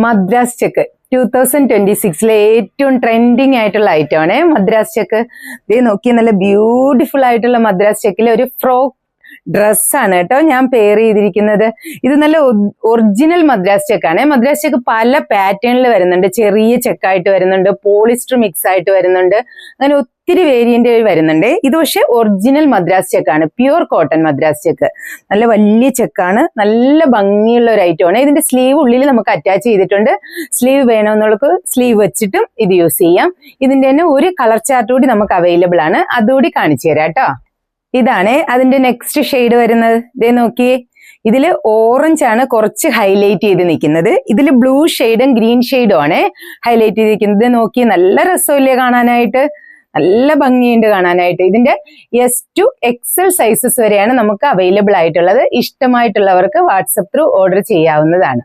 Madras check 2026 ഏറ്റവും trending ആയിട്ടുള്ള item ആണ് മദ്രാസ് ചെക്ക്. ഇത് നോക്കി, നല്ല ബ്യൂട്ടിഫുൾ ആയിട്ടുള്ള മദ്രാസ് ചെക്കിലെ ഒരു ഫ്രോക്ക് ഡ്രസ്സാണ് കേട്ടോ ഞാൻ പെയർ ചെയ്തിരിക്കുന്നത്. ഇത് നല്ല ഒറിജിനൽ മദ്രാസ് ചെക്കാണ്. മദ്രാസ് ചെക്ക് പല പാറ്റേണിൽ വരുന്നുണ്ട്. ചെറിയ ചെക്കായിട്ട് വരുന്നുണ്ട്, പോളിസ്റ്റർ മിക്സ് ആയിട്ട് വരുന്നുണ്ട്, അങ്ങനെ ഒത്തിരി വേരിയന്റ് വരുന്നുണ്ട്. ഇത് പക്ഷെ original Madras ചെക്കാണ്, pure cotton Madras check. നല്ല വലിയ ചെക്കാണ്, നല്ല ഭംഗിയുള്ള ഒരു ഐറ്റം ആണ്. ഇതിന്റെ സ്ലീവ് ഉള്ളിൽ നമുക്ക് അറ്റാച്ച് ചെയ്തിട്ടുണ്ട്. സ്ലീവ് വേണമെന്നുള്ളവർക്ക് സ്ലീവ് വെച്ചിട്ടും ഇത് യൂസ് ചെയ്യാം. ഇതിന്റെ തന്നെ ഒരു കളർ ചാർട്ട് കൂടി നമുക്ക് അവൈലബിൾ ആണ്, അതുകൂടി കാണിച്ചു തരാം കേട്ടോ. ഇതാണ് അതിന്റെ നെക്സ്റ്റ് ഷെയ്ഡ് വരുന്നത്. ഇതേ നോക്കിയേ, ഇതില് ഓറഞ്ച് ആണ് കുറച്ച് ഹൈലൈറ്റ് ചെയ്ത് നിൽക്കുന്നത്. ഇതില് ബ്ലൂ ഷെയ്ഡും ഗ്രീൻ ഷെയ്ഡും ആണ് ഹൈലൈറ്റ് ചെയ്തിരിക്കുന്നത്. നോക്കി, നല്ല രസമില്ലേ കാണാനായിട്ട്, നല്ല ഭംഗിയുണ്ട് കാണാനായിട്ട്. ഇതിന്റെ S to XL സൈസസ് വരെയാണ് നമുക്ക് അവൈലബിൾ ആയിട്ടുള്ളത്. ഇഷ്ടമായിട്ടുള്ളവർക്ക് വാട്സപ്പ് ത്രൂ ഓർഡർ ചെയ്യാവുന്നതാണ്.